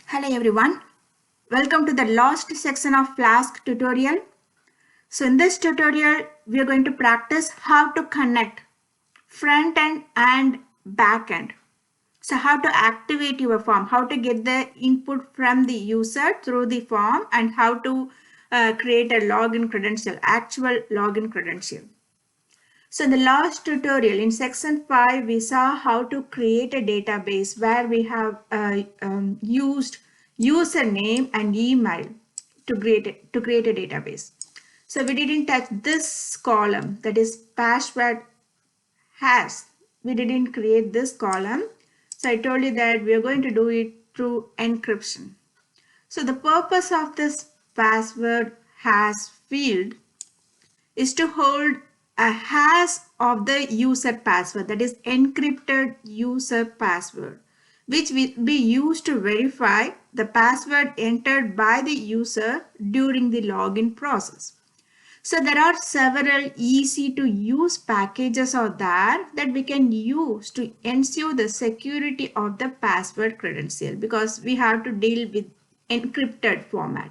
Hello everyone, welcome to the last section of Flask tutorial. So in this tutorial, we are going to practice how to connect front end and back end. So how to activate your form, how to get the input from the user through the form and how to create a login credential, actual login credential. So in the last tutorial in section 5, we saw how to create a database where we have used username and email to create a database. So we didn't touch this column, that is password hash. We didn't create this column. So I told you that we are going to do it through encryption. So the purpose of this password hash field is to hold a hash of the user password, that is encrypted user password, which will be used to verify the password entered by the user during the login process. So there are several easy to use packages out there that we can use to ensure the security of the password credential because we have to deal with encrypted format.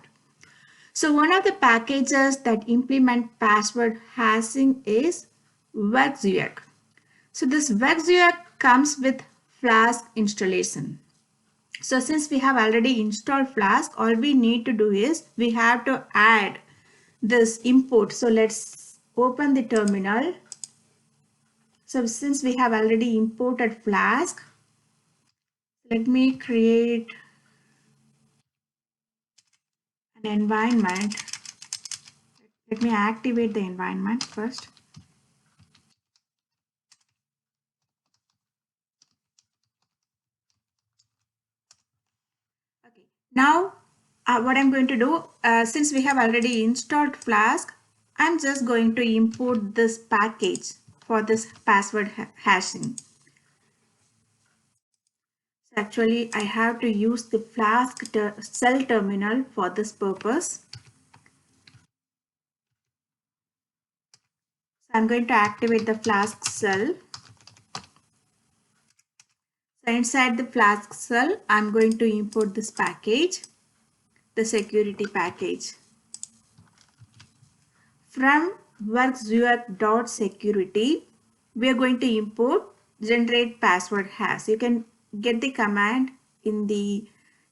So one of the packages that implement password hashing is WebSUX. So this WebSUX comes with Flask installation. So since we have already installed Flask, all we need to do is we have to add this import. So let's open the terminal. So since we have already imported Flask, let me create an environment. Let me activate the environment first. Okay. Now, what I'm going to do, since we have already installed Flask, I'm just going to import this package for this password hashing. So actually, I have to use the Flask shell terminal for this purpose. So I'm going to activate the Flask shell. So inside the Flask shell, I'm going to import this package, the security package. From WebSUX.security, we are going to import generate password hash. You can get the command in the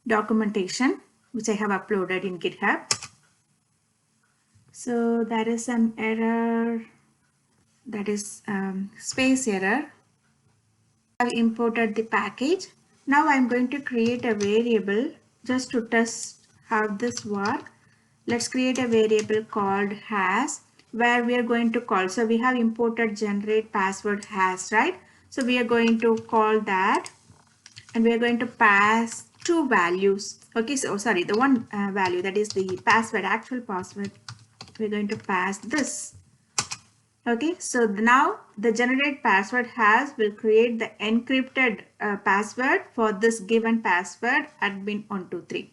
documentation which I have uploaded in GitHub. So there is an error, that is space error. I have imported the package. Now I'm going to create a variable just to test how this works. Let's create a variable called hash where we are going to call. So we have imported generate password hash, right? So we are going to call that and we are going to pass two values. Okay, so sorry, the one value, that is the password, actual password. We're going to pass this. Okay, so now the generate password hash will create the encrypted password for this given password admin123.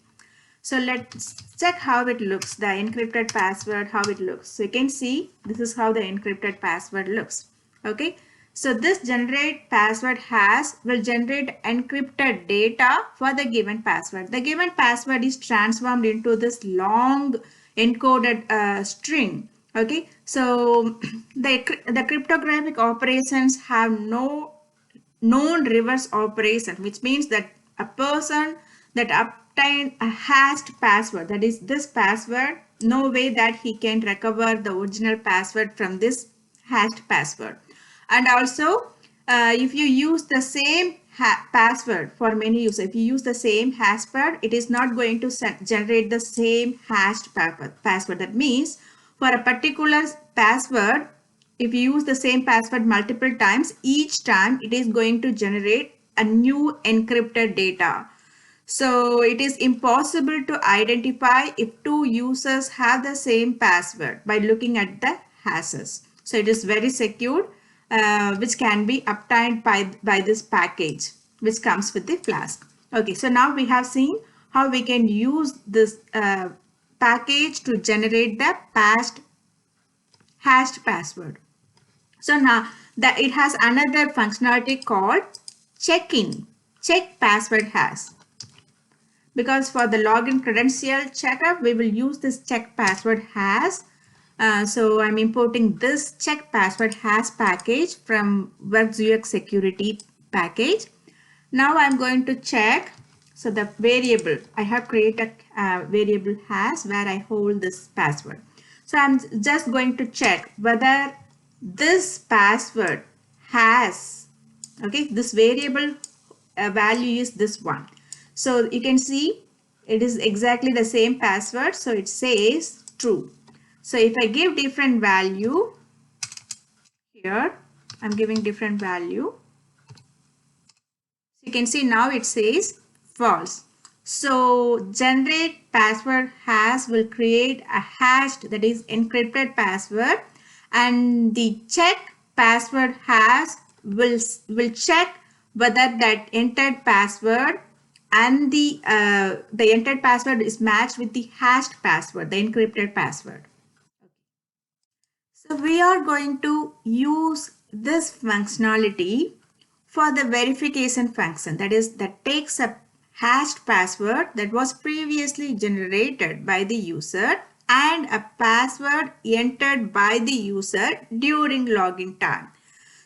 So let's check how it looks, the encrypted password, how it looks. So you can see this is how the encrypted password looks. Okay, so this generate password hash will generate encrypted data for the given password. The given password is transformed into this long encoded string. Okay, so the cryptographic operations have no known reverse operation, which means that a person that obtained a hashed password, that is this password, no way that he can recover the original password from this hashed password. And also if you use the same password for many users, if you use the same password, it is not going to generate the same hashed password. That means for a particular password, if you use the same password multiple times, each time it is going to generate a new encrypted data. So it is impossible to identify if two users have the same password by looking at the hashes. So it is very secure, which can be obtained by this package, which comes with the Flask. Okay, so now we have seen how we can use this package to generate the hashed password. So now that it has another functionality called check password hash. because for the login credential checkup, we will use this check password has. So I'm importing this check password has package from Works UX security package. Now I'm going to check. So the variable, I have created a variable has where I hold this password. So I'm just going to check whether this password has, okay, this variable value is this one. So you can see it is exactly the same password. So it says true. So if I give different value here, I'm giving different value. You can see now it says false. So generate password has will create a hashed, that is encrypted password, and the check password has will check whether that entered password and the entered password is matched with the hashed password, the encrypted password. So we are going to use this functionality for the verification function, that is, that takes a hashed password that was previously generated by the user and a password entered by the user during login time.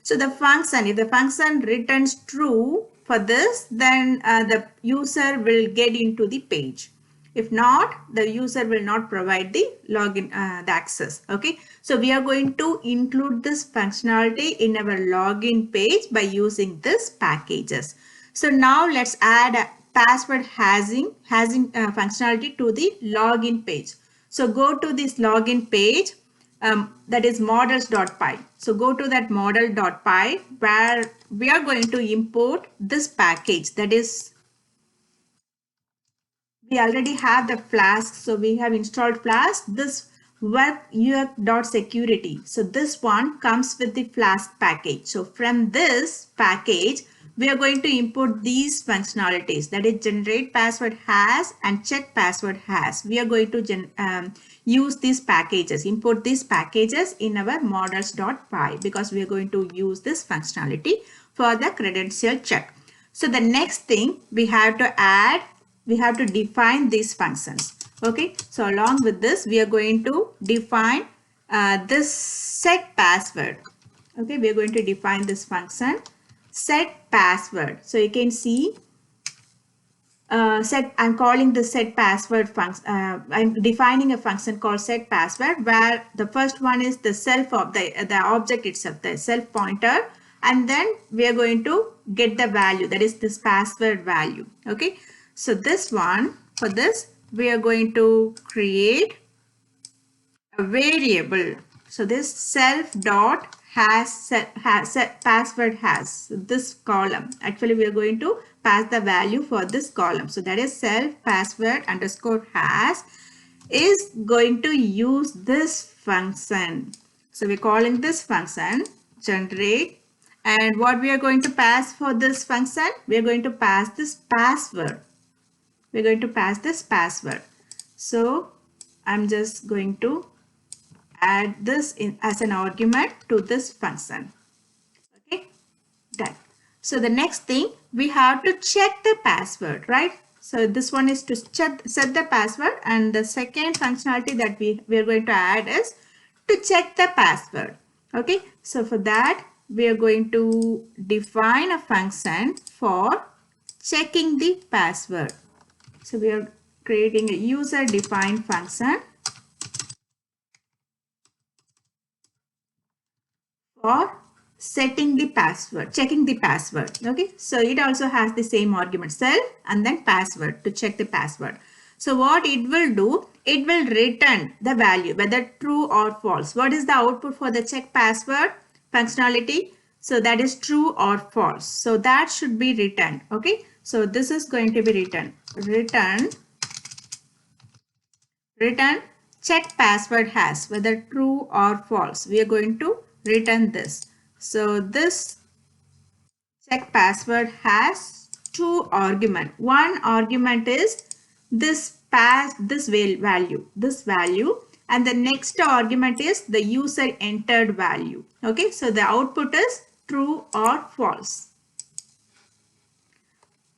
So the function, if the function returns true for this, then the user will get into the page. If not, the user will not provide the login, the access. Okay. So we are going to include this functionality in our login page by using this packages. So now let's add a password hasing functionality to the login page. So go to this login page, that is models.py. So go to that model.py where we are going to import this package, that is, we already have the Flask. So we have installed Flask, this workux.security. So this one comes with the Flask package. So from this package, we are going to import these functionalities, that is generate password has and check password has. We are going to use these packages, import these packages in our models.py because we are going to use this functionality for the credential check. So the next thing we have to add, we have to define these functions. Okay, so along with this, we are going to define this set password. Okay, we are going to define this function set password. So you can see I'm calling the set password function. I'm defining a function called set password where the first one is the self of the object itself, the self pointer, and then we are going to get the value, that is this password value. Okay, so this one, for this we are going to create a variable. So this self dot set password has, this column, actually we are going to pass the value for this column. So that is self password underscore has is going to use this function. So we're calling this function generate, and what we are going to pass for this function, we are going to pass this password. We're going to pass this password. So I'm just going to add this in as an argument to this function. Okay, done. So the next thing, we have to check the password, right? So this one is to set the password, and the second functionality that we are going to add is to check the password. Okay, so for that we are going to define a function for checking the password. So we are creating a user defined function for setting the password, checking the password. Okay, so it also has the same argument self and then password to check the password. So what it will do, it will return the value whether true or false. What is the output for the check password functionality? So that is true or false. So that should be returned. Okay, so this is going to be return check password has, whether true or false. We are going to return this. So this check password has two arguments. One argument is this value, and the next argument is the user entered value. Okay, so the output is true or false.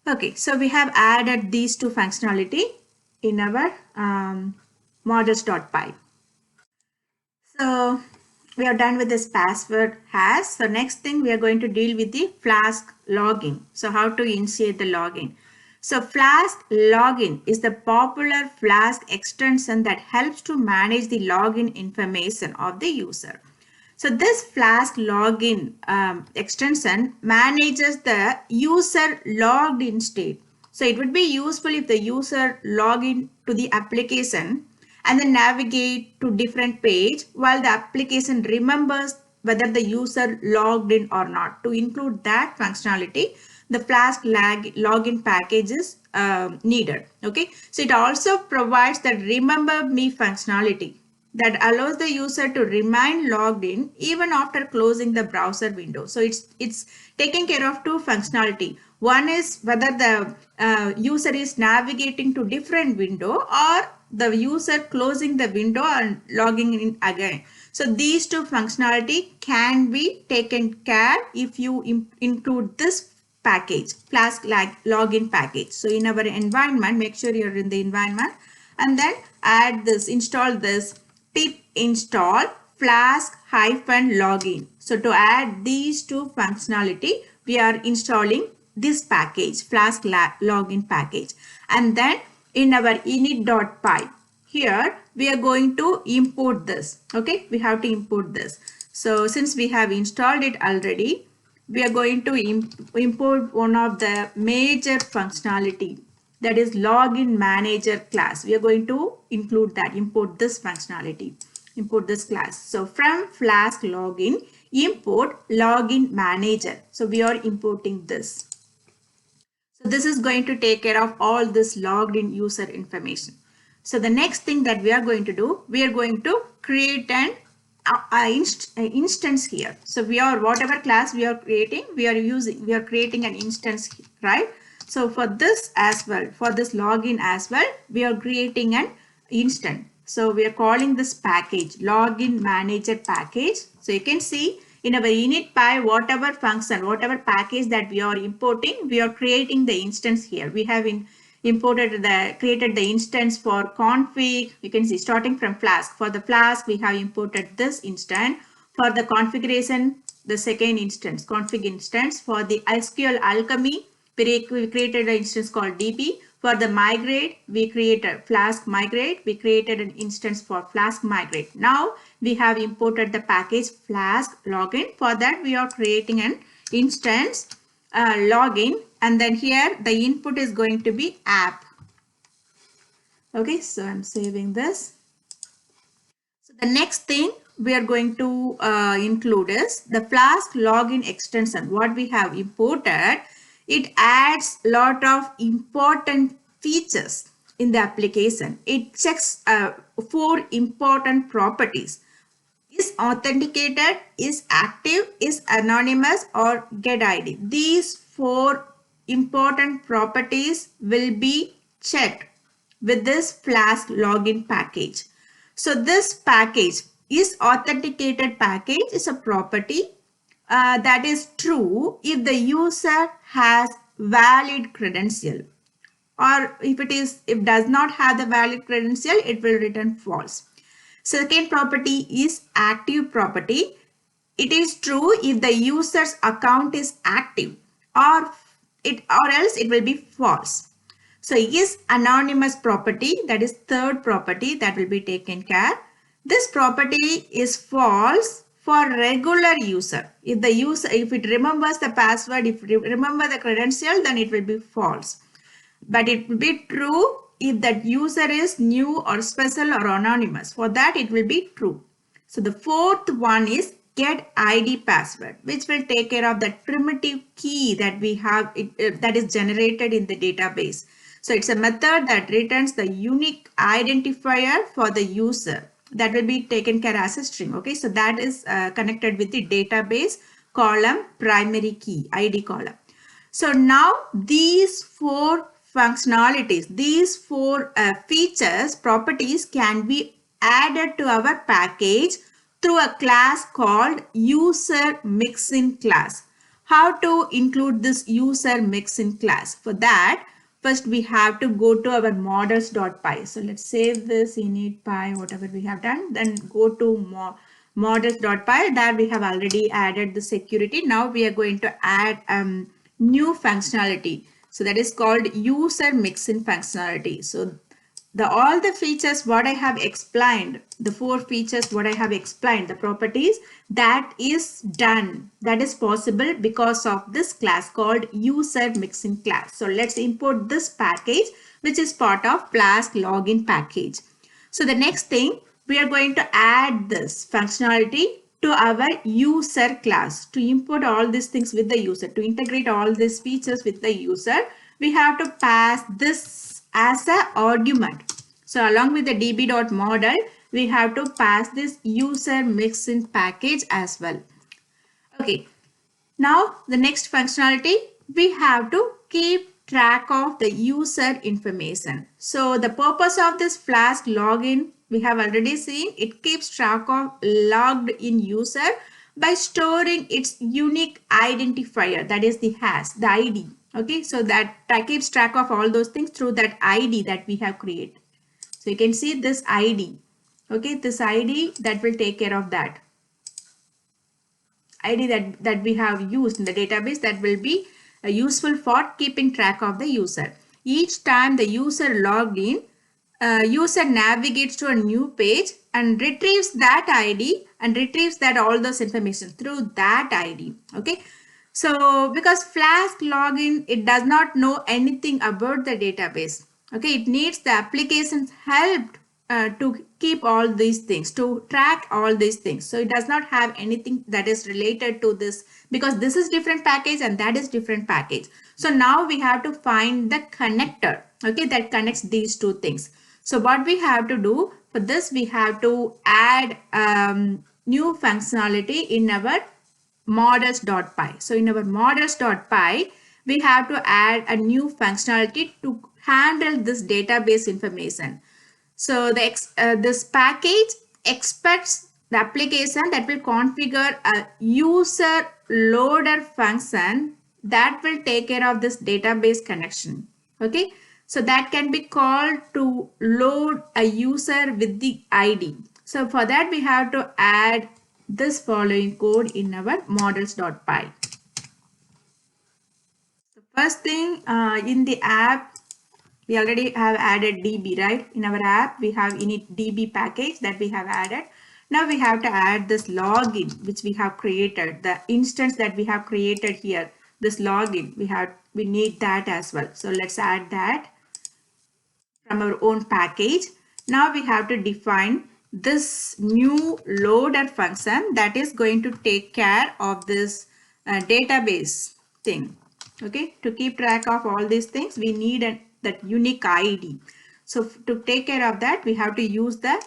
Okay, so we have added these two functionality in our models.py. So we are done with this password hash. So next thing we are going to deal with the Flask login. So how to initiate the login. So Flask login is the popular Flask extension that helps to manage the login information of the user. So this Flask login extension manages the user logged in state. So it would be useful if the user log in to the application and then navigate to different page while the application remembers whether the user logged in or not. To include that functionality, the Flask login package is needed. Okay, so it also provides the remember me functionality that allows the user to remain logged in even after closing the browser window. So it's taking care of two functionality. One is whether the user is navigating to different window or the user closing the window and logging in again. So these two functionality can be taken care if you include this package, Flask login package. So in our environment, make sure you're in the environment and then add this, install this pip install flask-login. So to add these two functionality, we are installing this package, Flask login package. And then in our init.py, here we are going to import this. Okay, we have to import this. So since we have installed it already, we are going to import one of the major functionality, that is login manager class. We are going to include that, import this functionality, import this class. So from Flask login, import login manager. So we are importing this. So this is going to take care of all this logged in user information. So the next thing that we are going to do, we are going to create an instance here. So we are, whatever class we are creating, we are creating an instance, right? So for this as well, for this login as well, we are creating an instance. So we are calling this package login manager package. So you can see in our init.py, whatever function, whatever package that we are importing, we are creating the instance here. We have created the instance for config. You can see starting from Flask. For the Flask, we have imported this instance. For the configuration, the second instance, config instance. For the SQL Alchemy, we created an instance called DB. For the migrate, we created Flask migrate. We created an instance for Flask migrate. Now we have imported the package Flask login. For that, we are creating an instance login, and then here the input is going to be app. Okay, so I'm saving this. So the next thing we are going to include is the Flask login extension. What we have imported, it adds a lot of important features in the application. It checks 4 important properties: is authenticated, is active, is anonymous, or get ID. These 4 important properties will be checked with this Flask login package. So this package, is authenticated package, is a property that is true if the user has valid credential, or if does not have the valid credential, it will return false. Second property is active property. It is true if the user's account is active, or else it will be false. So is anonymous property, that is third property that will be taken care. This property is false for regular user. If it remembers the password, if it remember the credential, then it will be false. But it will be true if that user is new or special or anonymous. For that, it will be true. So the fourth one is get ID password, which will take care of that primitive key that we have that is generated in the database. So it's a method that returns the unique identifier for the user that will be taken care as a string. Okay, so that is connected with the database column primary key ID column. So now these 4 functionalities, these 4 features, properties can be added to our package through a class called user mixin class. how to include this user mix in class. For that, first we have to go to our models.py. So let's save this init.py, whatever we have done, then go to models.py. There we have already added the security. Now we are going to add new functionality. So that is called user mixin functionality. So the all the features what I have explained, the 4 features what I have explained, the properties, that is done, that is possible because of this class called user mixin class. So let's import this package which is part of Flask login package. So the next thing, we are going to add this functionality to our user class. To import all these things with the user, to integrate all these features with the user, we have to pass this as an argument. So along with the db.model, we have to pass this user mixin package as well. Okay, now the next functionality, we have to keep track of the user information. So the purpose of this Flask login, we have already seen, it keeps track of logged in user by storing its unique identifier, that is the hash, the ID. Okay, so that keeps track of all those things through that ID that we have created. So you can see this ID. Okay, this ID that will take care of that. ID that we have used in the database, that will be useful for keeping track of the user. Each time the user logged in, user navigates to a new page and retrieves that ID and retrieves that all those information through that ID. Okay. So because Flask login, it does not know anything about the database. Okay. It needs the application's help to keep all these things, to track all these things. So it does not have anything that is related to this, because this is different package and that is different package. So now we have to find the connector, okay, that connects these two things. So what we have to do for this, we have to add new functionality in our models.py. So in our models.py, we have to add a new functionality to handle this database information. So this package expects the application that will configure a user loader function that will take care of this database connection. Okay, so that can be called to load a user with the ID. So for that, we have to add this following code in our models.py. The first thing in the app, we already have added DB, right? In our app, we have init DB package that we have added. Now we have to add this login, which we have created, the instance that we have created here, this login, we need that as well. So let's add that from our own package. Now we have to define this new loader function that is going to take care of this database thing. Okay, to keep track of all these things, we need that unique ID. So to take care of that, we have to use the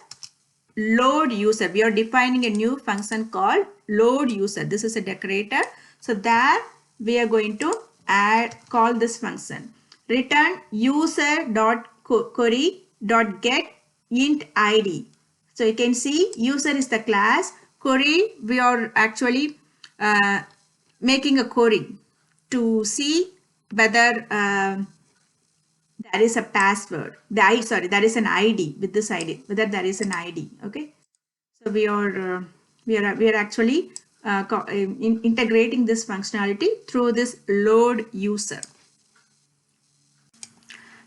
load user. We are defining a new function called load user. This is a decorator. So there we are going to call this function. Return user.query.get int ID. So you can see user is the class. Query, we are actually making a query to see whether there is a password. There is an ID with this ID, whether there is an ID. Okay. So we are actually integrating this functionality through this load user.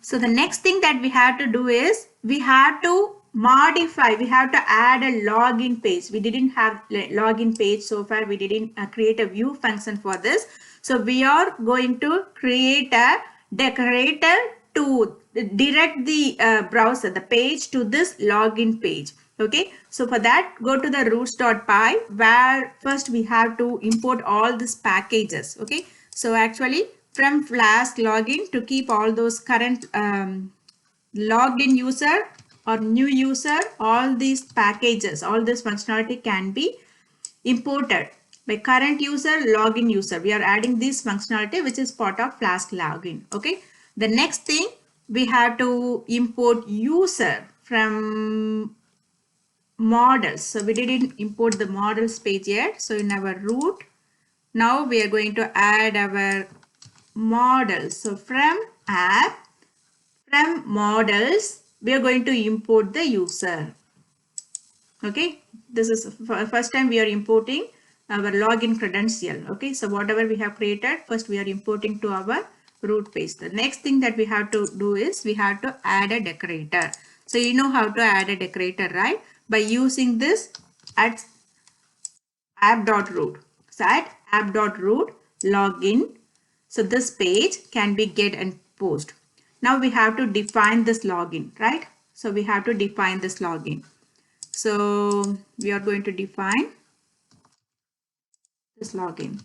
So the next thing that we have to do is we have to modify, we have to add a login page. We didn't have login page so far. We didn't create a view function for this. So we are going to create a decorator to direct the browser, the page to this login page. Okay, so for that, go to the routes.py, where first we have to import all these packages. Okay, so actually from Flask login, to keep all those current logged in user or new user, all these packages, all this functionality can be imported by current user, login user. We are adding this functionality which is part of Flask login. Okay, the next thing, we have to import user from models. So we didn't import the models page yet. So in our root, Now we are going to add our models. So from app, from models, we are going to import the user. Okay, this is first time we are importing our login credential. Okay, so whatever we have created, first we are importing to our root page. The next thing that we have to do is we have to add a decorator. So you know how to add a decorator, right? By using this at app.root. So at app.root login. So this page can be get and post. Now we have to define this login, right? So we have to define this login. So we are going to define this login.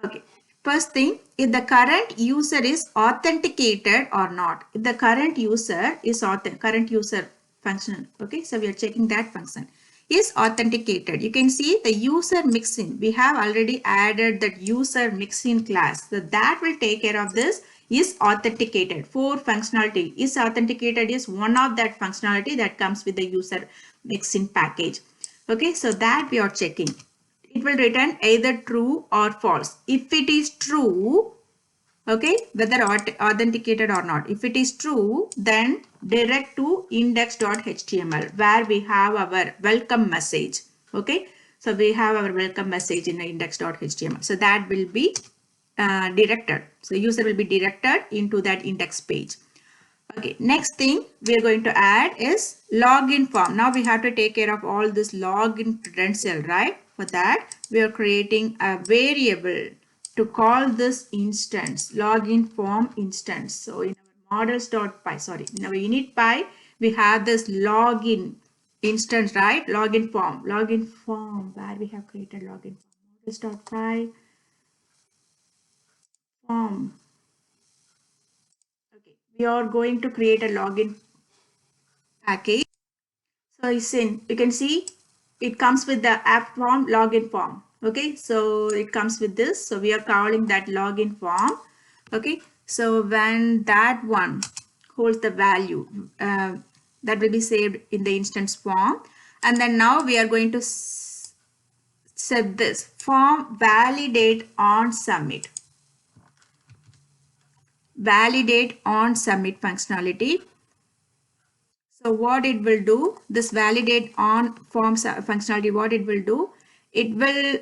Okay. First thing, if the current user is authenticated or not. If the current user is current user function. Okay. So we are checking that function is authenticated. You can see the user mixin. We have already added that user mixin class. So that will take care of this is authenticated. For functionality is authenticated is one of that functionality that comes with the user mixin package. Okay. So that we are checking. It will return either true or false. If it is true, okay, whether authenticated or not. If it is true, then direct to index.html where we have our welcome message. Okay, so we have our welcome message in the index.html. So that will be directed. So user will be directed into that index page. Okay, next thing we are going to add is login form. Now we have to take care of all this login credential, right? For that, we are creating a variable to call this instance, login form instance. So in our models.py, sorry, in our init.py, we have this login instance, right? Login form where we have created login form. Models.py form. Okay, we are going to create a login package. So you can see it comes with the app form, login form. Okay, so it comes with this. So we are calling that login form. Okay, so when that one holds the value that will be saved in the instance form. And then now we are going to set this form validate on submit. Validate on submit functionality. So what it will do, this validate on form functionality, what it will do, it will,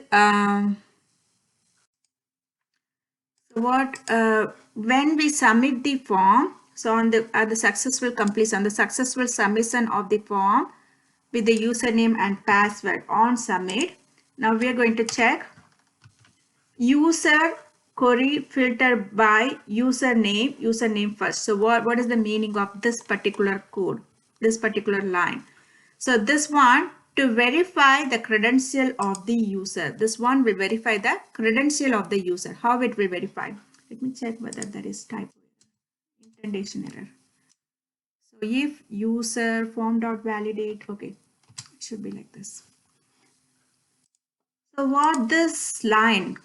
when we submit the form, so on the successful completion, the successful submission of the form with the username and password on submit. Now we are going to check user query filter by username first. So what is the meaning of this particular code, this particular line? So this one to verify the credential of the user. This one will verify the credential of the user. How it will verify? Let me check whether there is typo indentation error. So if user form.validate, okay, it should be like this. So what this line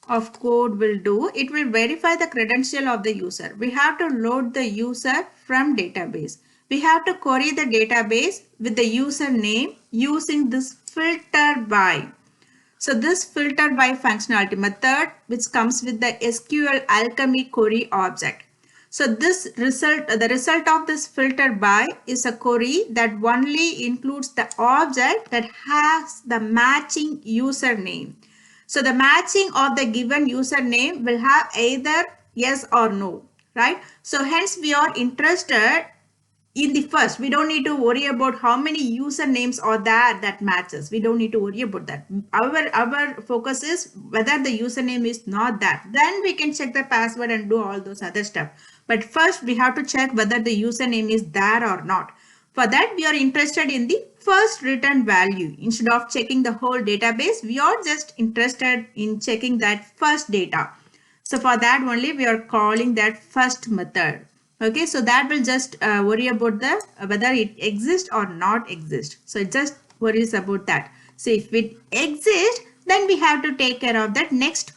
of code will do, it will verify the credential of the user. We have to load the user from database. We have to query the database with the username using this filter by. So this filter by functionality method which comes with the SQL Alchemy query object. So the result of this filter by is a query that only includes the object that has the matching username. So the matching of the given username will have either yes or no, right? So hence we are interested in the first. We don't need to worry about how many usernames are there that matches. We don't need to worry about that. Our focus is whether the username is not that. Then we can check the password and do all those other stuff. But first we have to check whether the username is there or not. For that we are interested in the first return value. Instead of checking the whole database, we are just interested in checking that first data. So for that only we are calling that first method. Okay, so that will just worry about the whether it exists or not exist. So it just worries about that. So if it exists, then we have to take care of that next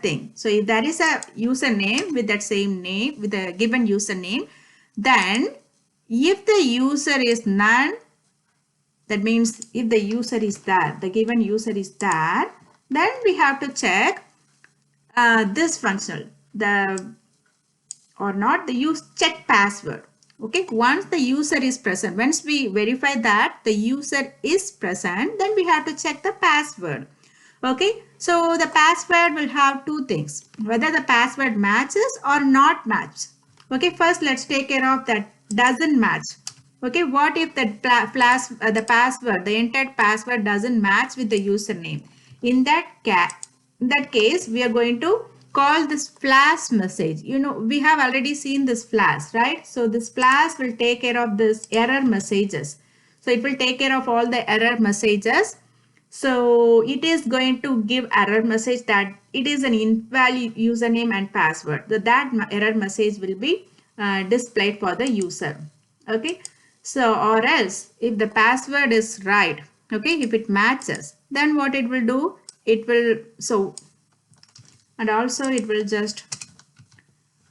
thing. So if there is a username with that same name, with a given username, then if the user is none, That means if the user is there, the given user is there, then we have to check this functional, the or not, the use check password. Okay, once the user is present, once we verify that the user is present, then we have to check the password. Okay, so the password will have two things, whether the password matches or not match. Okay, first let's take care of that doesn't match. Okay, what if the password, the entered password doesn't match with the username? In that case, we are going to call this flash message. You know, we have already seen this flash, right? So this flash will take care of this error messages. So it will take care of all the error messages. So it is going to give error message that it is an invalid username and password. So that error message will be displayed for the user. Okay. So or else if the password is right, okay, if it matches, then what it will do, it will and also it will just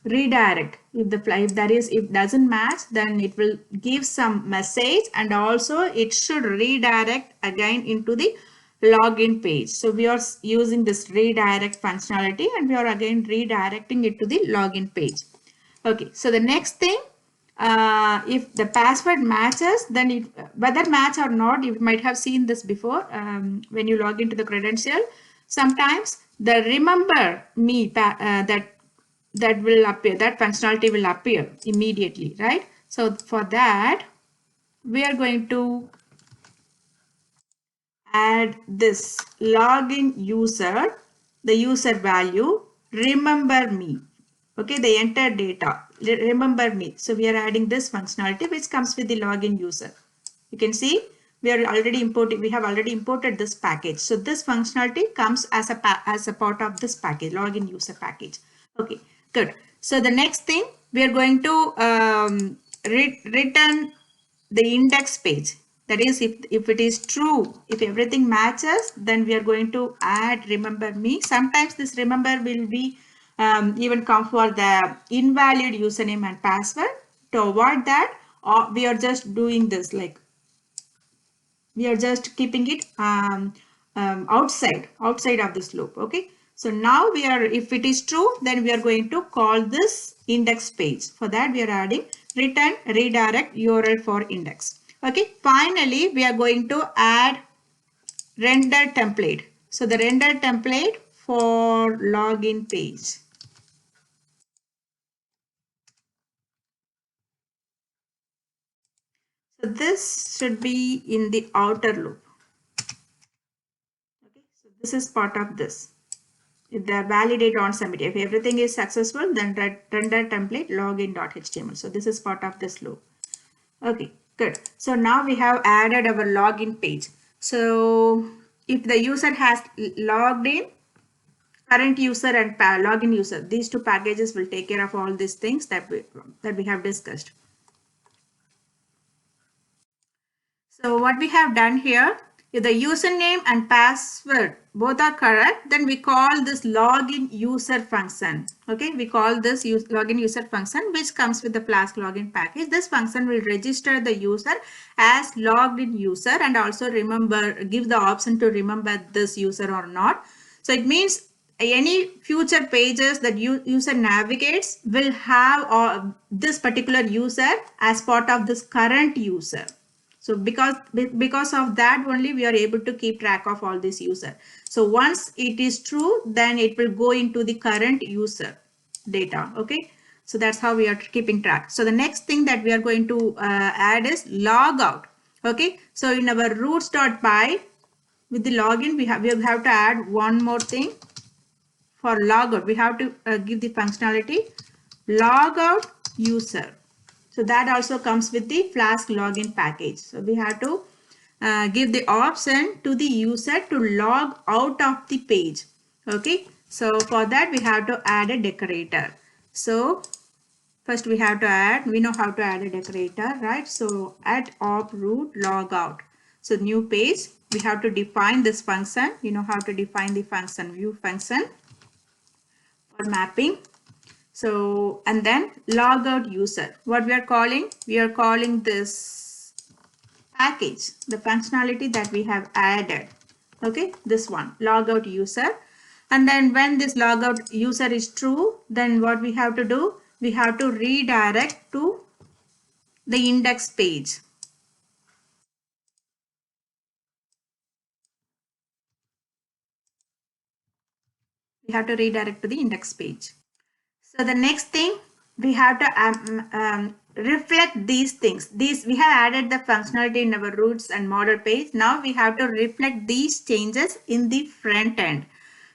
redirect. If doesn't match, then it will give some message, and also it should redirect again into the login page. So we are using this redirect functionality, and we are again redirecting it to the login page. Okay, so the next thing, if the password matches, then whether match or not, you might have seen this before. When you log into the credential, sometimes the remember me that will appear, that functionality will appear immediately, right? So for that, we are going to add this login user, the user value, remember me. Okay, the enter data, remember me. So we are adding this functionality which comes with the login user. You can see we have already imported this package. So this functionality comes as a part of this package, login user package. Okay, good. So the next thing, we are going to return the index page. That is, if it is true, if everything matches, then we are going to add remember me. Sometimes this remember will be even come for the invalid username and password. To avoid that, we are just doing this, like we are just keeping it outside of this loop. Okay, so now we are, if it is true, then we are going to call this index page. For that, we are adding return redirect URL for index. Okay, finally we are going to add render template. So the render template for login page. So this should be in the outer loop. Okay, so this is part of this. If they validate on submit, if everything is successful, then render template login.html. So this is part of this loop. Okay, good. So now we have added our login page. So if the user has logged in, current user and login user, these two packages will take care of all these things that we have discussed. So what we have done here, if the username and password both are correct, then we call this login user function. Okay, we call this login user function, which comes with the Flask login package. This function will register the user as logged in user and also give the option to remember this user or not. So it means any future pages that user navigates will have this particular user as part of this current user. So because of that only we are able to keep track of all this user. So once it is true, then it will go into the current user data. Okay. So that's how we are keeping track. So the next thing that we are going to add is logout. Okay. So in our routes.py with the login, we have to add one more thing. For logout, we have to give the functionality logout user. So that also comes with the Flask login package. So we have to give the option to the user to log out of the page. Okay. So for that we have to add a decorator. So first we know how to add a decorator, right? So at op root logout. So new page, we have to define this function. You know how to define the function, view function for mapping. So, and then logout user. What we are calling? We are calling this package, the functionality that we have added. Okay, this one, logout user. And then when this logout user is true, then what we have to do? We have to redirect to the index page. We have to redirect to the index page. So the next thing, we have to reflect these things. These we have added the functionality in our roots and model page. Now we have to reflect these changes in the front end.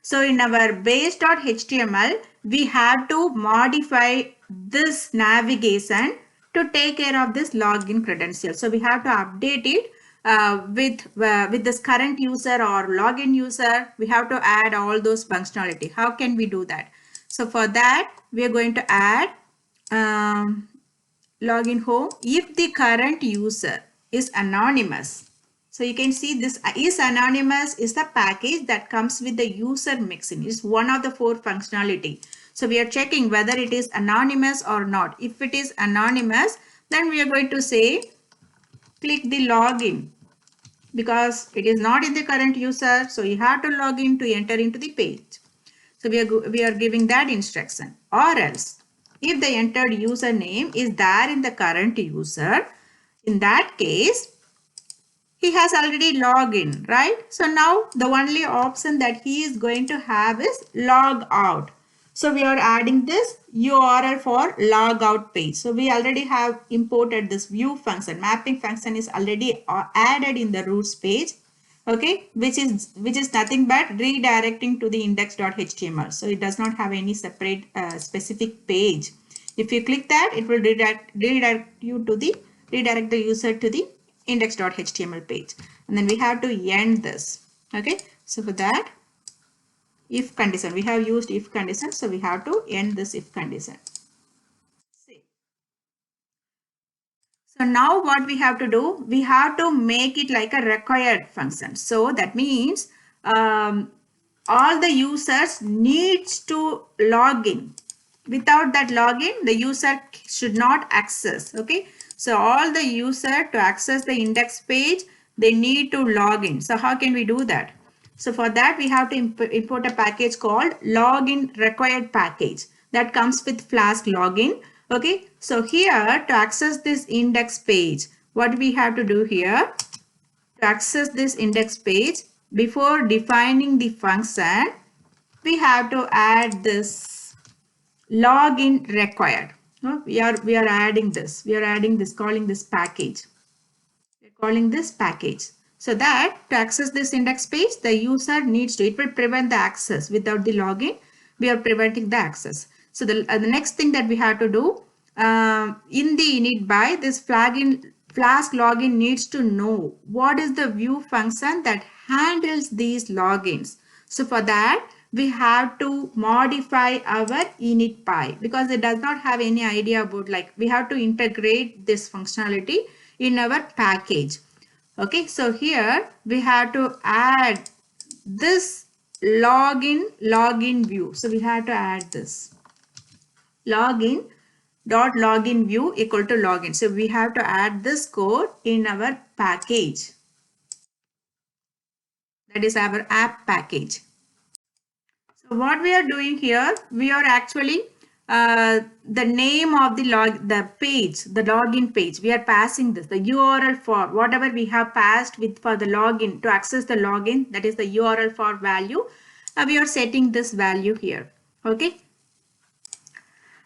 So in our base.html, we have to modify this navigation to take care of this login credential. So we have to update it with this current user or login user. We have to add all those functionality. How can we do that? So for that, we are going to add login home if the current user is anonymous. So you can see this is anonymous is the package that comes with the user mixin. It's one of the 4 functionality. So we are checking whether it is anonymous or not. If it is anonymous, then we are going to say click the login, because it is not in the current user. So you have to log in to enter into the page. So we are giving that instruction. Or else, if the entered username is there in the current user, in that case, he has already logged in, right? So now the only option that he is going to have is log out. So we are adding this URL for logout page. So we already have imported this view function. Mapping function is already added in the roots page. Okay, which is nothing but redirecting to the index.html. So it does not have any separate specific page. If you click that, it will redirect the user to the index.html page. And then we have to end this. Okay, so for that, if condition, we have used if condition, so we have to end this if condition. So now what we have to do, we have to make it like a required function. So that means all the users needs to log in. Without that login, the user should not access. Okay, so all the user to access the index page, they need to log in. So how can we do that? So for that, we have to import a package called login required package that comes with Flask login. Okay, so here to access this index page, what we have to do here, to access this index page, before defining the function, we have to add this login required. We are adding this. We are adding this, calling this package. We are calling this package. So that to access this index page, the user needs to, it will prevent the access. Without the login, we are preventing the access. So the next thing that we have to do, in the init by this Flask login needs to know what is the view function that handles these logins. So for that, we have to modify our init py, because it does not have any idea about, like, we have to integrate this functionality in our package. Okay, so here we have to add this login view. So we have to add this login view equal to login. So we have to add this code in our package. That is our app package. So what we are doing here, we are actually the name of the login page. We are passing this, the URL for whatever we have passed with for the login to access the login. That is the URL for value. We are setting this value here. Okay.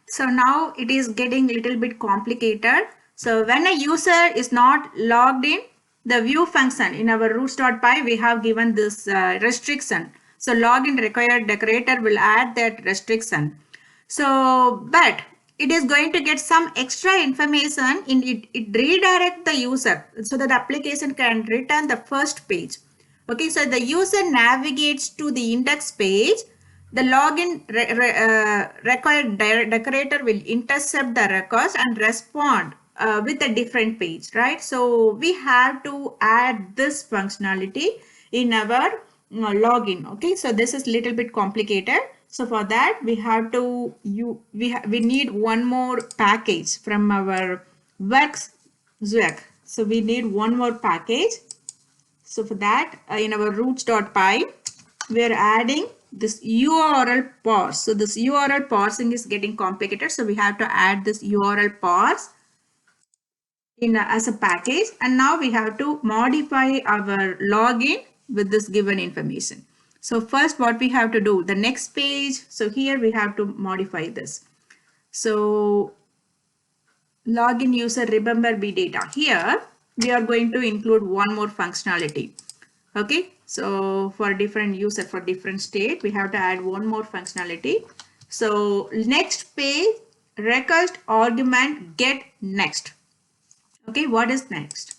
So now it is getting a little bit complicated. So when a user is not logged in, the view function in our roots.py, we have given this restriction. So login required decorator will add that restriction. So, but it is going to get some extra information in it. It redirect the user so that the application can return the first page. Okay, so the user navigates to the index page. The login required decorator will intercept the request and respond with a different page, right? So we have to add this functionality in our login. Okay, so this is little bit complicated. So for that, we have to we need one more package from our Works Zweck. So we need one more package. So for that, in our routes.py, we are adding this URL parse. So this URL parsing is getting complicated. So we have to add this URL parse as a package. And now we have to modify our login with this given information. So first what we have to do, the next page. So here we have to modify this. So login user remember B data. Here we are going to include one more functionality. Okay, so for different user, for different state, we have to add one more functionality. So next page, request argument get next. Okay, what is next?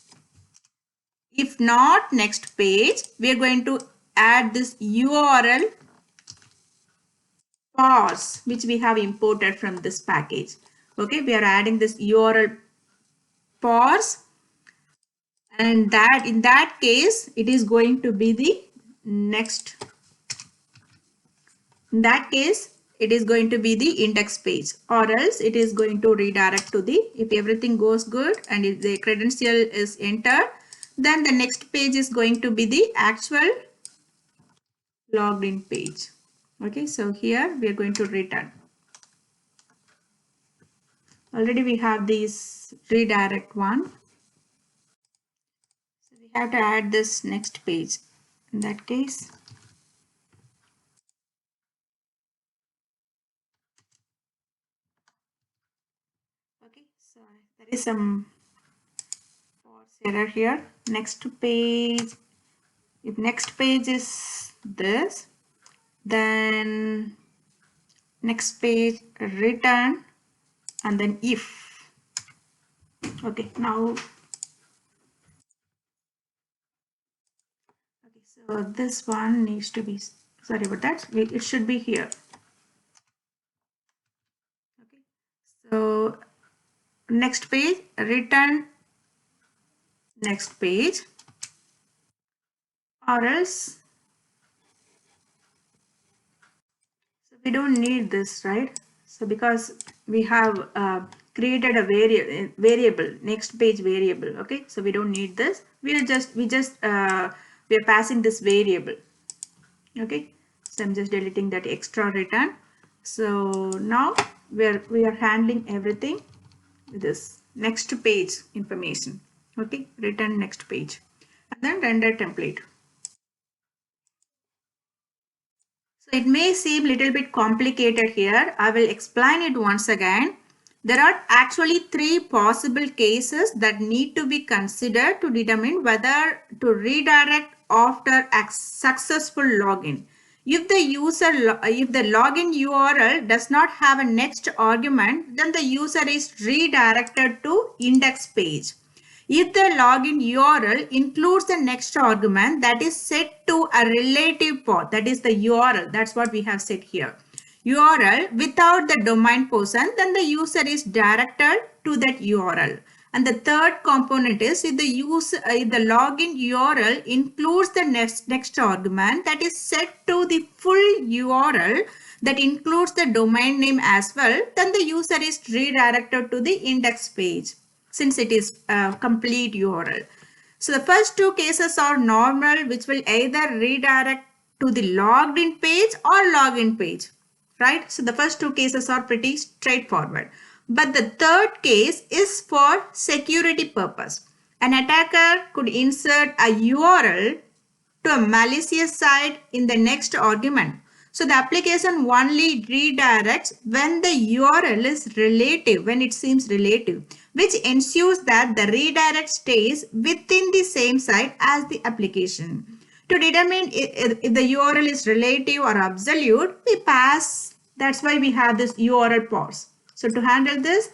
If not next page, we are going to add this URL parse, which we have imported from this package. Okay, we are adding this URL parse, and that in that case, it is going to be the next. In that case, it is going to be the index page, or else it is going to redirect to the, if everything goes good and if the credential is entered, then the next page is going to be the actual logged in page. Okay, so here we are going to return. Already we have this redirect one. So we have to add this next page. In that case, okay, so there is some error here. Next page, if next page is this, then next page return and then if. Okay, now, okay, so this one needs to be, sorry about that, it should be here. Okay, so next page return next page, or else, so we don't need this, right? So because we have created a variable, next page variable. Okay, so we don't need this. We are passing this variable. Okay, so I'm just deleting that extra return. So now we are handling everything with this next page information. Okay, return next page and then render template. So it may seem a little bit complicated here. I will explain it once again. There are actually three possible cases that need to be considered to determine whether to redirect after a successful login. If the login URL does not have a next argument, then the user is redirected to index page. If the login URL includes the next argument that is set to a relative path, that is the URL, that's what we have set here. URL without the domain portion, then the user is directed to that URL. And the third component is if the login URL includes the next argument that is set to the full URL that includes the domain name as well, then the user is redirected to the index page since it is a complete URL. So the first two cases are normal, which will either redirect to the logged in page or login page, right? So the first two cases are pretty straightforward. But the third case is for security purpose. An attacker could insert a URL to a malicious site in the next argument. So the application only redirects when the URL is relative, when it seems relative, which ensures that the redirect stays within the same site as the application. To determine if the URL is relative or absolute, we pass, that's why we have this URL parse. So to handle this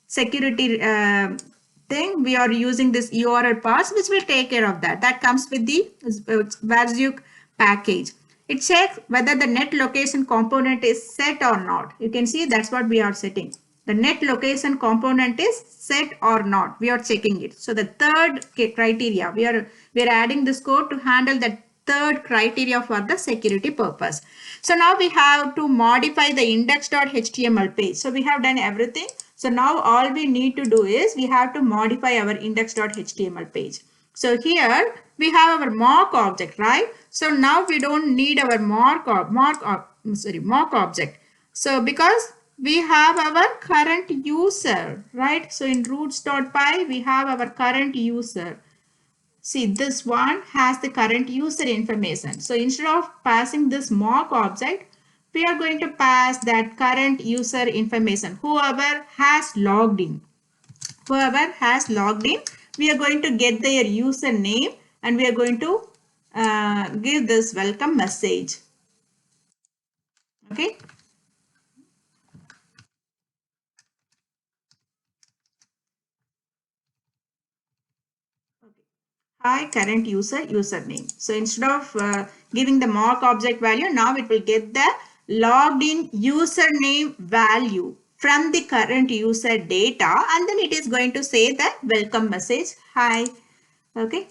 security thing, we are using this URL parse, which will take care of that. That comes with the Warzuk package. It checks whether the net location component is set or not. You can see that's what we are setting. The net location component is set or not. We are checking it. So the third criteria, we are adding this code to handle the third criteria for the security purpose. So now we have to modify the index.html page. So we have done everything. So now all we need to do is we have to modify our index.html page. So here we have our mock object, right? So now we don't need our mock object. So because we have our current user, right? So in routes.py we have our current user. See, this one has the current user information. So instead of passing this mock object, we are going to pass that current user information. Whoever has logged in, we are going to get their username and we are going to give this welcome message. Okay. Hi, current user username. So instead of giving the mock object value, now it will get the logged in username value from the current user data, and then it is going to say the welcome message. Hi. Okay.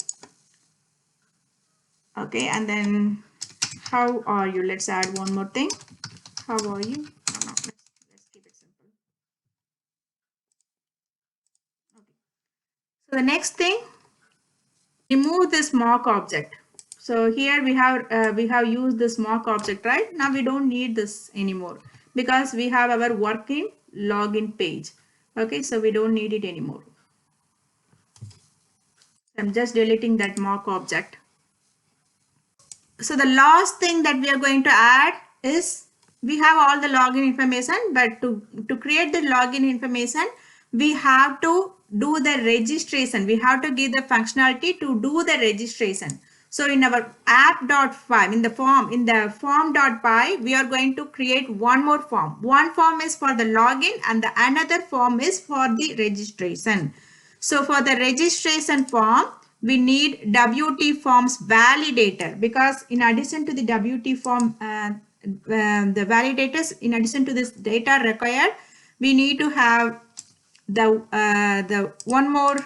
Okay. And then how are you? Let's add one more thing. How are you? No, let's keep it simple. Okay. So the next thing, remove this mock object. So here we have used this mock object, right? Now we don't need this anymore because we have our working login page. Okay, so we don't need it anymore. I'm just deleting that mock object. So the last thing that we are going to add is we have all the login information, but to create the login information, we have to do the registration. We have to give the functionality to do the registration. So in our app.py, in the form.py, we are going to create one more form. One form is for the login and the another form is for the registration. So for the registration form, we need WT forms validator, because in addition to the WT form, the validators, in addition to this data required, we need to have the one more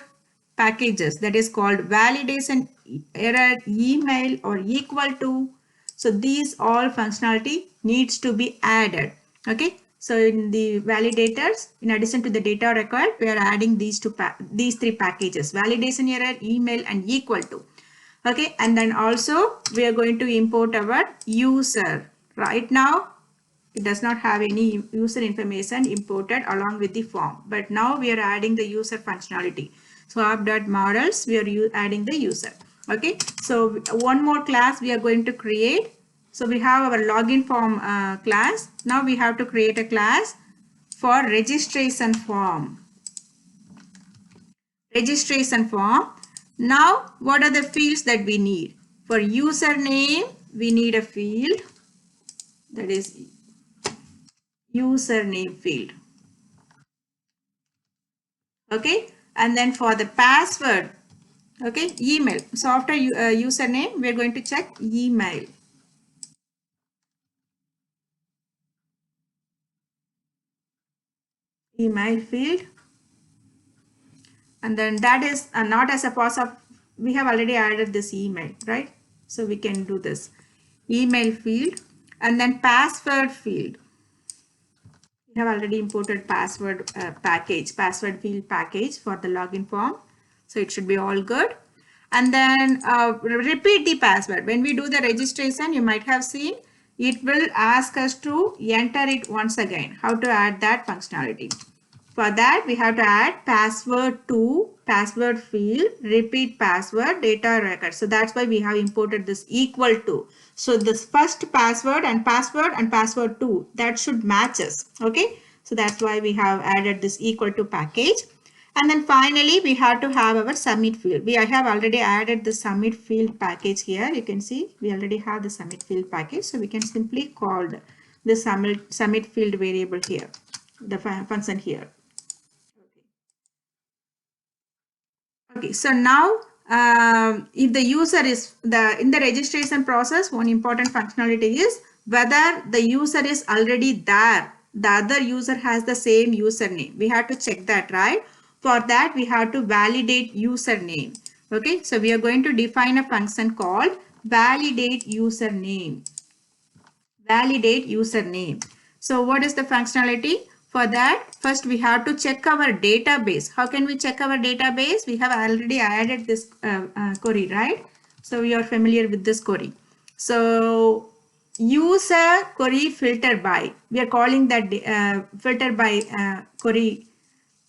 packages that is called validation error email or equal to. So these all functionality needs to be added. Okay. So in the validators, in addition to the data required, we are adding these three packages: validation error, email, and equal to. Okay. And then also we are going to import our user. Right now it does not have any user information imported along with the form, but now we are adding the user functionality. So app.models, we are adding the user. Okay, so one more class we are going to create. So we have our login form class. Now we have to create a class for registration form. Now what are the fields that we need? For username, we need a field, that is username field. Okay, and then for the password, okay, email. So after username, we're going to check email. Email field, and then that is not as a part of, we have already added this email, right? So we can do this email field, and then password field. We have already imported password password field package for the login form. So it should be all good. And then repeat the password. When we do the registration, you might have seen it will ask us to enter it once again. How to add that functionality? For that, we have to add password to password field, repeat password, data record. So that's why we have imported this equal to. So this first password and password to, that should matches. Okay. So that's why we have added this equal to package. And then finally, we have to have our submit field. I have already added the submit field package here. You can see we already have the submit field package. So we can simply call the submit field variable here, the function here. Okay, so now if the user is in the registration process, one important functionality is whether the user is already there. The other user has the same username. We have to check that, right? For that, we have to validate username. Okay, so we are going to define a function called validate username. Validate username. So what is the functionality? For that, first we have to check our database. How can we check our database? We have already added this query, right? So we are familiar with this query. So use a query filter by. We are calling that filter by query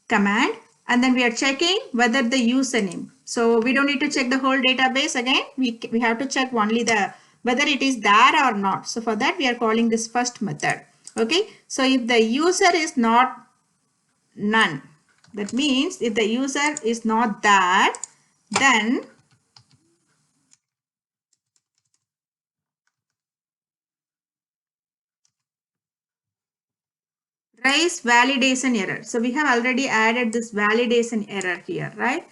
command, and then we are checking whether the username. So we don't need to check the whole database again. We have to check only the whether it is there or not. So for that we are calling this first method. Okay. So if the user is not none, that means if the user is not there, then raise validation error. So we have already added this validation error here, right?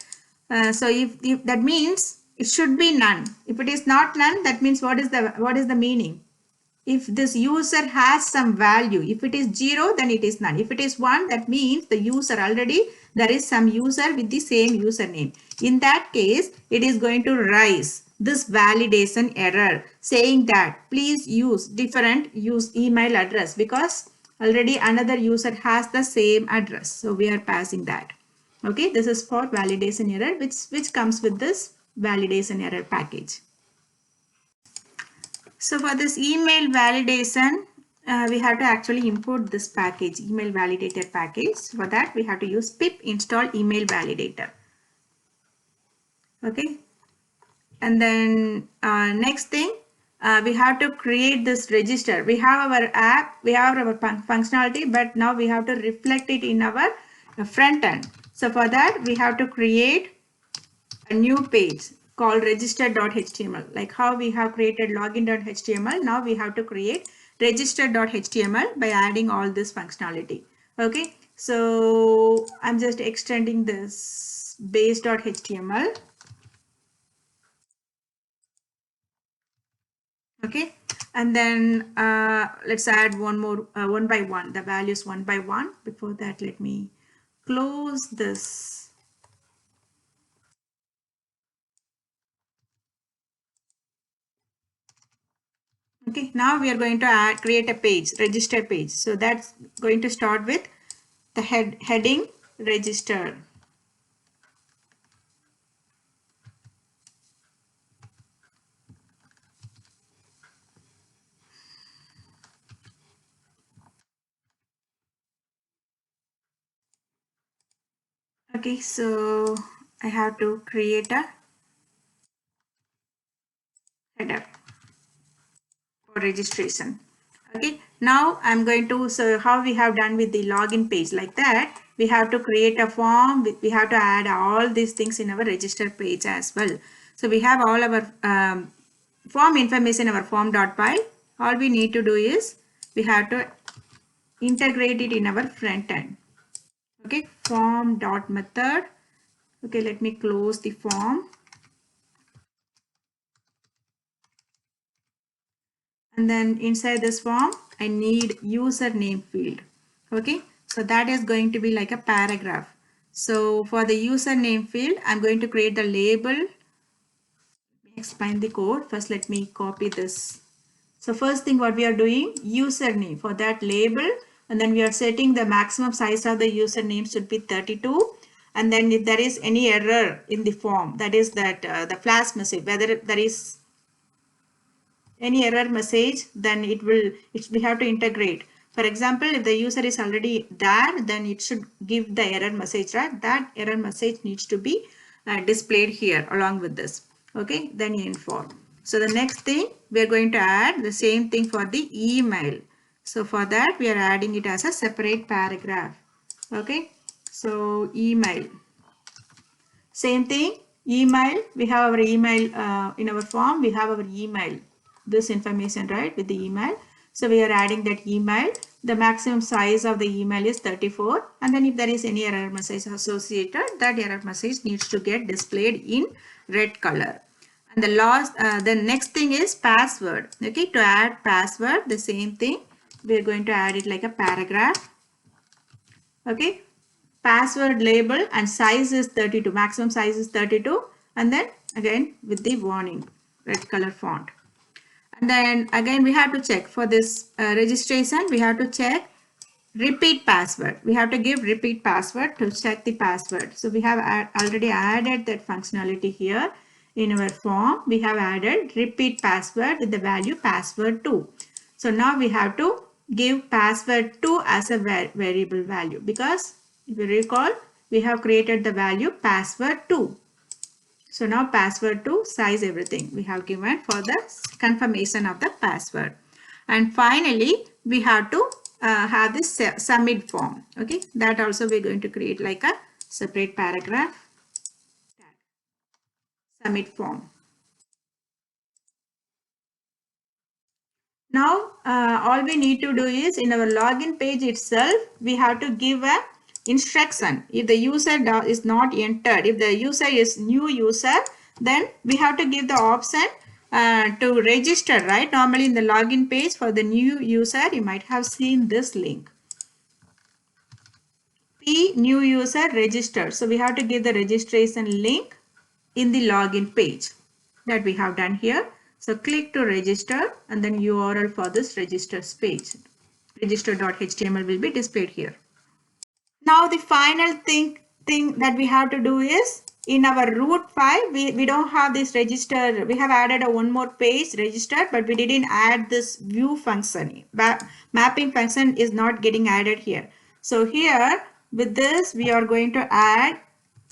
So if that means it should be none. If it is not none, that means what is the meaning? If this user has some value, if it is 0, then it is none. If it is 1, that means the user already, there is some user with the same username. In that case, it is going to raise this validation error saying that please use email address, because already another user has the same address. So we are passing that. Okay, this is for validation error, which comes with this validation error package. So for this email validation, we have to actually import this package, email validator package. For that, we have to use pip install email validator. Okay. And then next thing, we have to create this register. We have our app, we have our functionality, but now we have to reflect it in our front end. So for that, we have to create a new page called register.html. Like how we have created login.html, now we have to create register.html by adding all this functionality. Okay, so I'm just extending this base.html. Okay, and then let's add one more one by one, the values one by one. Before that, let me close this. Okay, now we are going to create a page, register page. So that's going to start with the heading register. Okay, so I have to create a header for registration. Okay, now I'm going to, so how we have done with the login page, like that we have to create a form. We have to add all these things in our register page as well. So we have all our form information in our form.py. All we need to do is we have to integrate it in our front end. Okay, form.method. Okay, let me close the form. And then inside this form, I need username field. Okay, so that is going to be like a paragraph. So for the username field, I'm going to create the label. Explain the code. First, let me copy this. So first thing what we are doing, username for that label, and then we are setting the maximum size of the username should be 32. And then if there is any error in the form, that is that the flash message, whether there is any error message, then we have to integrate. For example, if the user is already there, then it should give the error message, right? That error message needs to be displayed here along with this. Okay, then inform. So the next thing, we are going to add the same thing for the email. So for that, we are adding it as a separate paragraph. Okay, so email. Same thing, email, we have our email in our form, we have our email, this information, right, with the email. So we are adding that email. The maximum size of the email is 34. And then if there is any error message associated, that error message needs to get displayed in red color. And the next thing is password. Okay, to add password, the same thing. We are going to add it like a paragraph. Okay, password label and size is 32, maximum size is 32, and then again with the warning, red color font. And then again we have to check for this registration, we have to check repeat password. We have to give repeat password to check the password. So we have already added that functionality here in our form. We have added repeat password with the value password 2. So now we have to give password 2 as a variable value, because if you recall, we have created the value password 2. So now password to size everything we have given for the confirmation of the password. And finally, we have to have this submit form. Okay, that also we're going to create like a separate paragraph. Submit form. Now, all we need to do is in our login page itself, we have to give a instruction. If the user is not entered, if the user is new user, then we have to give the option to register, right? Normally in the login page for the new user, you might have seen this link. P new user register. So we have to give the registration link in the login page that we have done here. So click to register and then URL for this register page. Register.html will be displayed here. Now the final thing that we have to do is in our root file, we don't have this register. We have added a one more page register, but we didn't add this view function. Mapping function is not getting added here. So here with this, we are going to add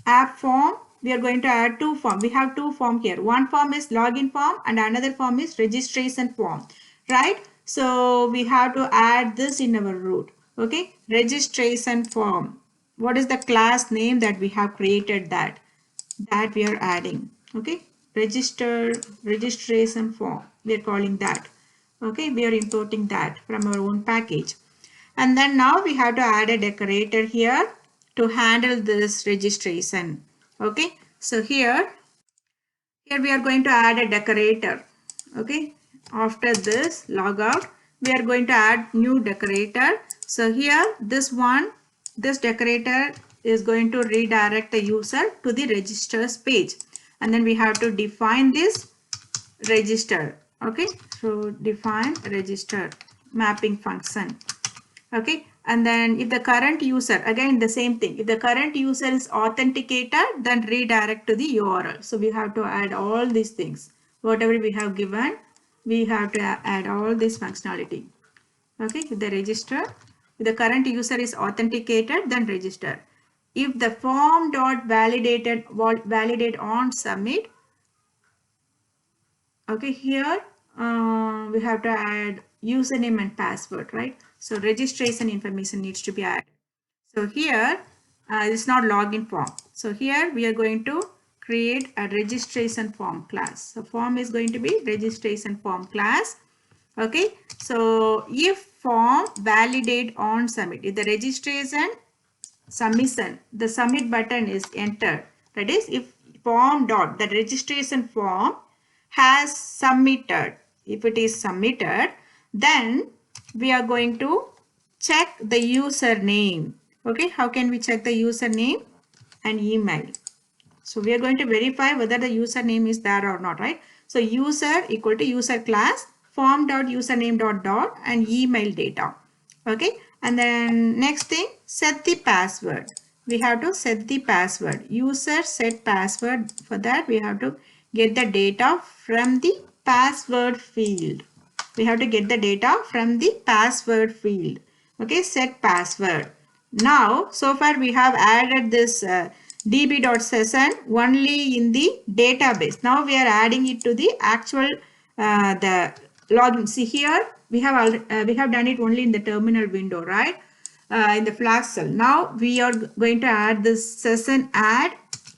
app form. We are going to add two forms. We have two forms here. One form is login form and another form is registration form, right? So we have to add this in our root. Okay, registration form. What is the class name that we have created that we are adding? Okay, registration form. We are calling that. Okay, we are importing that from our own package. And then now we have to add a decorator here to handle this registration. Okay, so here we are going to add a decorator. Okay, after this logout, we are going to add new decorator. So here this decorator is going to redirect the user to the registers page, and then we have to define this register. Okay, so define register mapping function. Okay, and then if the current user, again the same thing, if the current user is authenticated, then redirect to the URL. So we have to add all these things. Whatever we have given, we have to add all this functionality. Okay, if the register, if the current user is authenticated, then register. If the form dot validate on submit, okay, here we have to add username and password, right? So registration information needs to be added. So here it's not login form. So here we are going to create a registration form class. So form is going to be registration form class. Okay, so if form validate on submit, if the registration submission, the submit button is entered, that is if form dot the registration form has submitted, if it is submitted, then we are going to check the username. Okay, how can we check the username? And email. So we are going to verify whether the username is there or not, right? So user equal to user class form dot username dot and email data. Okay, and then next thing, set the password. We have to set the password. User set password. For that we have to get the data from the password field. We have to get the data from the password field. Okay, set password. Now, so far we have added this db.session only in the database. Now we are adding it to the actual the login. See here we have done it only in the terminal window, right? In the Flask cell. Now we are going to add this session add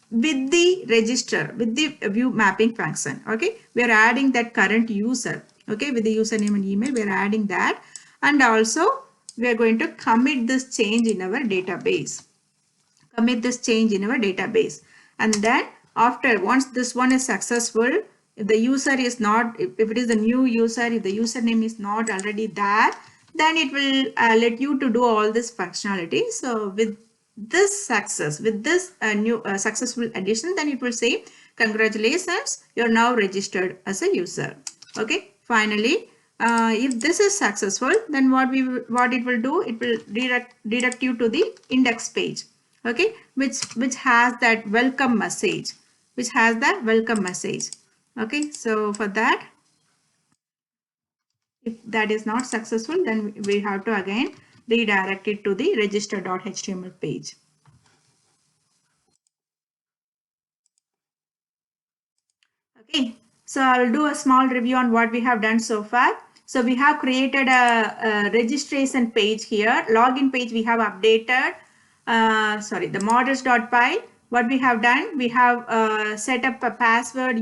with the register, with the view mapping function. Okay, we are adding that current user. Okay, with the username and email, we are adding that, and also we are going to commit this change in our database. Commit this change in our database, and then after once this one is successful, if the user is not, if it is a new user, if the username is not already there, then it will let you to do all this functionality. So with this success, with this new successful addition, then it will say congratulations, you're now registered as a user. Okay, finally if this is successful, then what it will do, it will direct you to the index page, okay, which has that welcome message, okay. So for that, if that is not successful, then we have to again redirect it to the register.html page. Okay, so I'll do a small review on what we have done so far. So we have created a registration page here, login page we have updated. Sorry, the models.py. What we have done, we have set up a password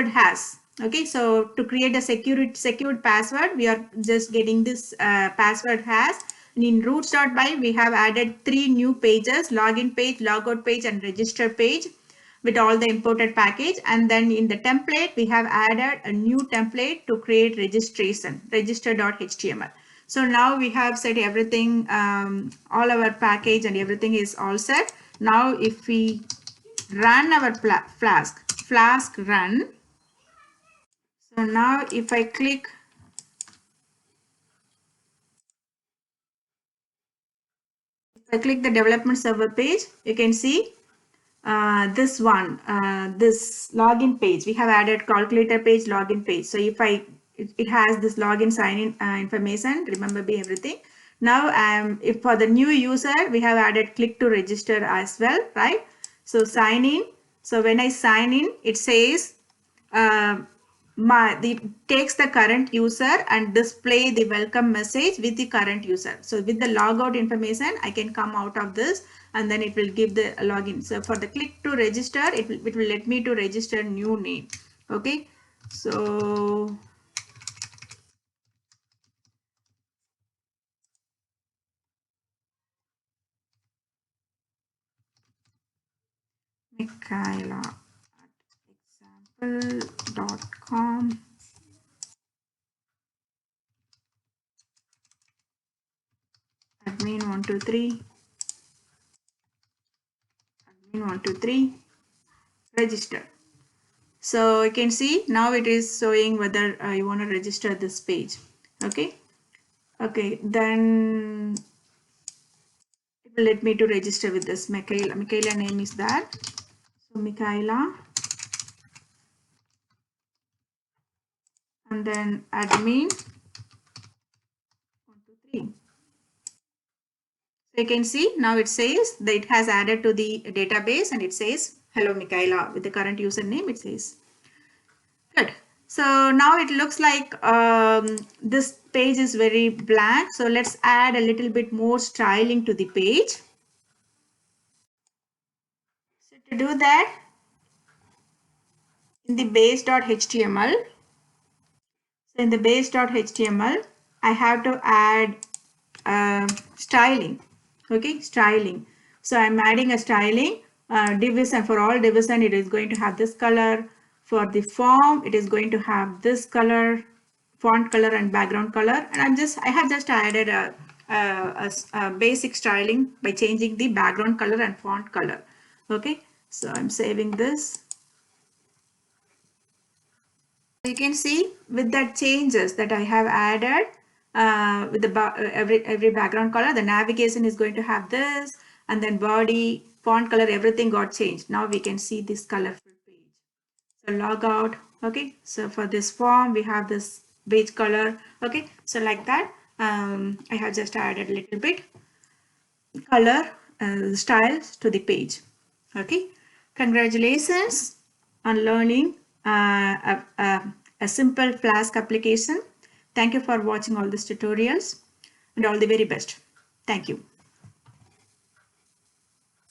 hash. Okay, so to create a secured password, we are just getting this password hash. And in routes.py, we have added 3 new pages: login page, logout page, and register page with all the imported package. And then in the template, we have added a new template to create registration, register.html. So now we have set everything, all our package and everything is all set. Now if we run our flask run. So now if I click the development server page, you can see this one, this login page. We have added calculator page, login page. So if it has this login sign in information, remember be everything. Now if for the new user, we have added click to register as well, right? So sign in. So when I sign in, it says takes the current user and display the welcome message with the current user. So with the logout information, I can come out of this and then it will give the login. So for the click to register, it will let me to register new name. Okay, so Mikaela at example.com. Admin 123. Admin 123. Register. So you can see now it is showing whether you want to register this page. Okay. Okay, then it will let me to register with this Mikaela name is that. So Mikaela, and then admin 123. So you can see now it says that it has added to the database and it says hello Mikaela with the current username. It says good. So now it looks like this page is very blank. So let's add a little bit more styling to the page. So to do that, in the base.html, so in the base.html, I have to add styling. Okay, styling. So I'm adding a styling division. For all division, it is going to have this color. For the form, it is going to have this color, font color and background color. And I have just added a basic styling by changing the background color and font color. Okay, so I'm saving this. You can see with the changes that I have added with the every background color, the navigation is going to have this, and then body, font color, everything got changed. Now we can see this colorful page. So log out. Okay, so for this form we have this beige color. Okay, so like that, I have just added a little bit color styles to the page. Okay, congratulations on learning a simple Flask application. Thank you for watching all these tutorials and all the very best. Thank you.